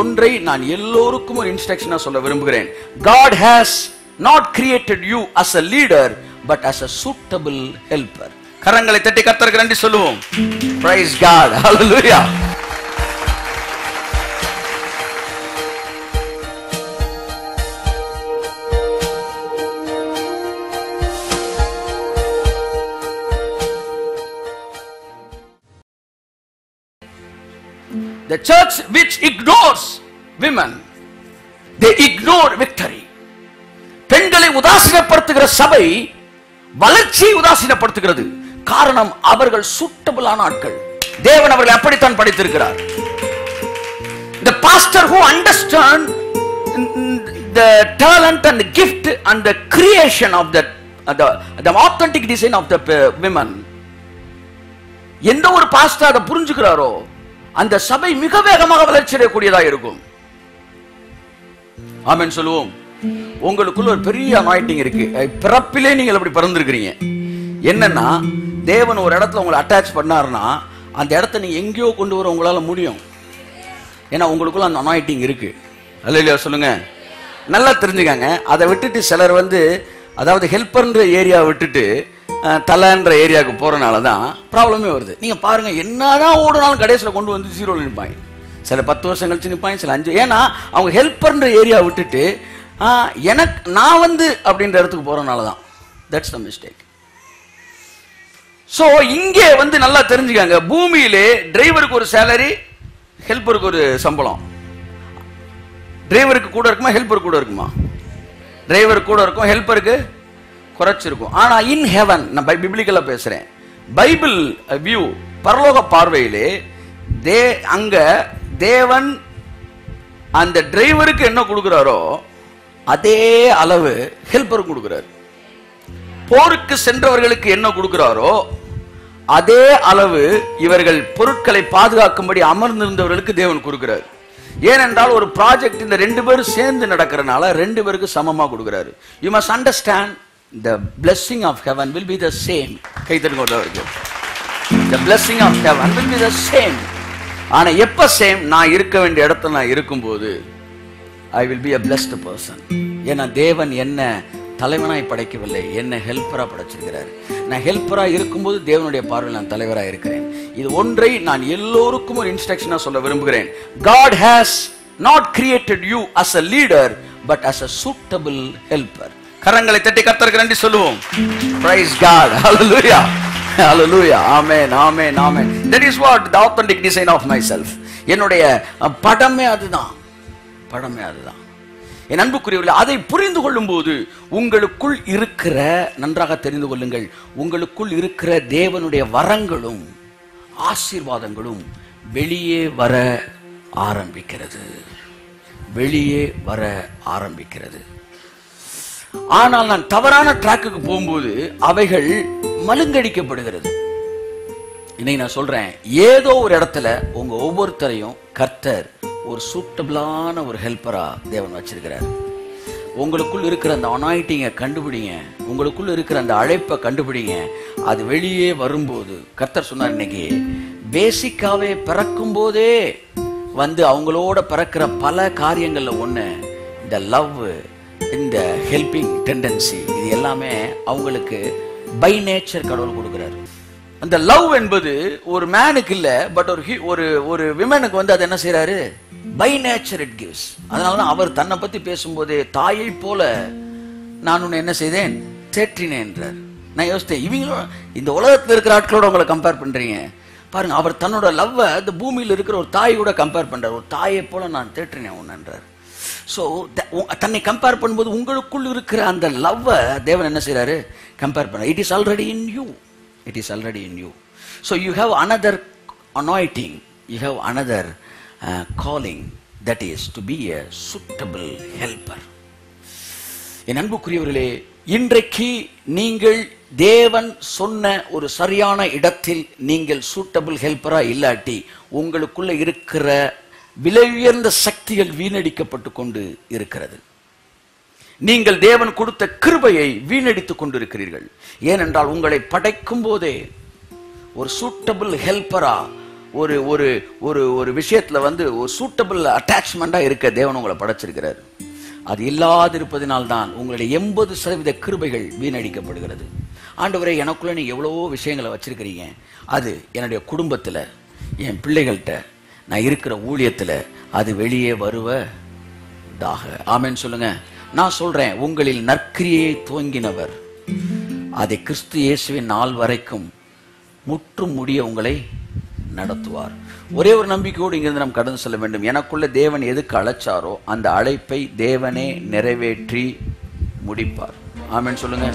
ஒன்றை நான் எல்லோருக்கும் ஒரு இன்ஸ்ட்ரக்ஷனா சொல்ல விரும்புகிறேன். God has not created you as a leader but as a suitable helper. கரங்களை தட்டி கர்த்தருக்கு நன்றி சொல்லுவோம். Praise God. Hallelujah. The church which ignores women, they ignore victory. பெண்களை உதாசீனப்படுத்துகிற சபை வளர்ச்சியை உதாசீனப்படுத்துகிறது. காரணம், அவர்கள் சூட்டபிளான ஆட்கள். தேவன் அவர்களை அப்படித்தான் படைத்திருக்கிறார். The pastor who understand the talent and the gift and the creation of the authentic design of the women, எந்த ஒரு பாஸ்டர் அதை புரிஞ்சுக்கிறாரோ அந்த சபை மிக வேகமாக வளர்ச்சி அடையக்கூடியதாக இருக்கும். ஆமென் சொல்லுவோம். உங்களுக்குள்ள ஒரு பெரிய அனாயிண்டிங் இருக்கு. பிறப்பிலே நீங்கள் அப்படி பிறந்திருக்கிறீங்க. என்னன்னா, தேவன் ஒரு இடத்துல உங்களை அட்டாச் பண்ணாருன்னா அந்த இடத்த நீங்க எங்கேயோ கொண்டு வர உங்களால முடியும். ஏன்னா உங்களுக்குள்ள அந்த அனாயிண்டிங் இருக்கு. அல்லேலூயா சொல்லுங்க. நல்லா தெரிஞ்சுக்காங்க. அதை விட்டுட்டு சிலர் அதாவது ஹெல்ப்பர்ன்ற ஏரியா விட்டுட்டு தலைன்ற ஏரியாவுக்கு போறனால தான் ப்ராப்ளமே வருது. நீங்க பாருங்க, என்னதான் ஓடுனாலும் கடைசியில் கொண்டு வந்து ஜீரோல நிற்பாங்க. சில 10 வருஷம் கழிச்சு நிற்பாங்க, சில 5. ஏன்னா அவங்க ஹெல்ப்பர்ன்ற ஏரியா விட்டுட்டு நான் அப்படின்ற இடத்துக்கு போறனால தான். That's the mistake. சோ இங்கே நல்லா தெரிஞ்சுக்காங்க. பூமியிலே டிரைவருக்கு ஒரு சேலரி, ஹெல்ப்பருக்கு ஒரு சம்பளம். டிரைவருக்கு கூட இருக்குமா, ஹெல்ப்பருக்கு கூட இருக்குமா? டிரைவர் கூட இருக்கும், ஹெல்ப்பருக்கு குறைச்சிருக்கும். ஆனா இன் ஹெவன், நான் பிப்ளிக்கலா பேசுறேன், பைபிள் வியூ, பரலோக பார்வையிலே அங்க தேவன் அந்த டிரைவருக்கு என்ன கொடுக்கிறாரோ அதே அளவு ஹெல்ப்பருக்கு கொடுக்கிறார். போருக்கு சென்றவர்களுக்கு என்ன கொடுக்கிறாரோ அதே அளவு இவர்கள் பொருட்களை பாதுகாக்கும்படி அமர்ந்திருந்தவர்களுக்கு தேவன் கொடுக்கிறார். ஏனென்றால் ஒரு ப்ராஜெக்ட் இந்த 2 பேரும் சேர்ந்து நடக்கிறனால 2 பேருக்கு சமமா கொடுக்கிறாரு. You must understand, the blessing of heaven will be the same. கை தட்டுங்க. the blessing of heaven will be the same. ஆனா எப்ப சேம்? நான் இருக்க வேண்டிய இடத்துல நான் இருக்கும்போது I will be a blessed person. ஏன்னா தேவன் என்ன தலைவனாய் படைக்கவில்லை, என்ன ஹெல்ப்பரா படைச்சிருக்கிறார். நான் ஹெல்ப்பரா இருக்கும்போது தேவனுடைய பார்வையில் நான் தலைவராக இருக்கிறேன். இது ஒன்றை நான் எல்லோருக்கும் ஒரு இன்ஸ்ட்ரக்ஷனா சொல்ல விரும்புகிறேன். God has not created you as a leader but as a suitable helper. கரங்களை தட்டி கர்த்தருக்கு நன்றி சொல்லுவோம். Praise God. Hallelujah. Hallelujah. Amen. Amen. Amen. That is what the authentic design of myself. என்னுடைய படமே அதுதான். என் அன்புக்குரியவர்களே, அதை புரிந்து கொள்ளும் போது உங்களுக்குள் இருக்கிற, நன்றாக தெரிந்து கொள்ளுங்கள், உங்களுக்குள் இருக்கிற தேவனுடைய வரங்களும் ஆசீர்வாதங்களும் வெளியே வர ஆரம்பிக்கிறது. ஆனால் நான் தவறான ட்ராக்குக்கு போகும்போது அவைகள் மழுங்கடிக்கப்படுகிறது. இன்னைக்கு நான் சொல்றேன், ஏதோ ஒரு இடத்துல உங்க ஒவ்வொருத்தரையும் கர்த்தர் ஒரு சூட்டபிளான ஒரு ஹெல்ப்பரா தேவன் வச்சிருக்கிறார். உங்களுக்குள் இருக்கிற அந்த அனாயிட்டிங்கை கண்டுபிடிங்க, உங்களுக்குள் இருக்கிற அந்த அழைப்பை கண்டுபிடிங்க. அது வெளியே வரும்போது கர்த்தர் சொன்னார், இன்னைக்கு பேசிக்காவே பிறக்கும் போதே அவங்களோட பிறக்கிற பல காரியங்கள்ல ஒண்ணு இந்த லவ், இந்த ஹெல்பிங் டெண்டன்சி, இது எல்லாமே அவங்களுக்கு பை நேச்சர் கடவுள் கொடுக்கிறார். அந்த லவ் என்பது ஒரு மேனுக்கு இல்ல, பட் ஒரு விமனுக்கு அது என்ன செய்யறாரு? By nature it gives. அதனாலதான் அவர் தன்னை பத்தி பேசும்போதே தாயை போல நான் உன்னை என்ன செய்தேன், தேற்றினேன் என்றார். நான் யோசித்தேன், இவங்களோட இந்த உலகத்தில் இருக்கிற ஆட்களோட உங்களை கம்பேர் பண்றீங்க பாருங்க. அவர் தன்னோட லவ்வை இந்த பூமியில் இருக்கிற ஒரு தாயை கூட கம்பேர் பண்றார். ஒரு தாயை போல நான் தேற்றினேன் உன்னை என்றார். ஸோ தன்னை கம்பேர் பண்ணும்போது உங்களுக்குள் இருக்கிற அந்த லவ்வை தேவன் என்ன செய்யறாரு? கம்பேர் பண்ண. It is already in you. So you have another anointing, you have another calling, that is to be a suitable helper. என் அன்புக்குரியவர்களே, இன்றைக்கு நீங்கள் தேவன் சொன்ன ஒரு சரியான இடத்தில் நீங்கள் சூட்டபிள் ஹெல்ப்பரா இல்லாட்டி உங்களுக்குள்ள இருக்கிற விலை உயர்ந்த சக்திகள் வீணடிக்கப்பட்டு கொண்டு இருக்கிறது. நீங்கள் தேவன் கொடுத்த கிருபையை வீணடித்துக் கொண்டிருக்கிறீர்கள். ஏனென்றால் உங்களை படைக்கும் போதே ஒரு சூட்டபிள் ஹெல்ப்பரா ஒரு ஒரு ஒரு ஒரு விஷயத்துல வந்து ஒரு சூட்டபிள் அட்டாச்மெண்டா இருக்க தேவன் உங்களை படைச்சிருக்கிறார். அது இல்லாதிருப்பதினால்தான் உங்களுடைய 80% கிருபைகள் வீணடிக்கப்படுகிறது. ஆண்டவரே, எனக்குள்ள நீ எவ்வளவோ விஷயங்களை வச்சிருக்கிறீங்க, அது என்னுடைய குடும்பத்துல, என் பிள்ளைகள்கிட்ட, நான் இருக்கிற ஊழியத்துல அது வெளியே வருவதாக. ஆமென் சொல்லுங்க. நான் சொல்றேன், உங்களில் நற்கிரியை துவங்கினவர் அதை கிறிஸ்து இயேசுவின் நாள் வரைக்கும் முற்றும் முடிய உங்களை நடத்துவார். ஒரே ஒரு நம்பிக்கையோடு இங்கிருந்து நாம் கடந்து செல்ல வேண்டும். எனக்குள்ள தேவன் எதுக்கு அழைச்சாரோ அந்த அழைப்பை தேவனே நிறைவேற்றி முடிப்பார். ஆமென் சொல்லுங்க.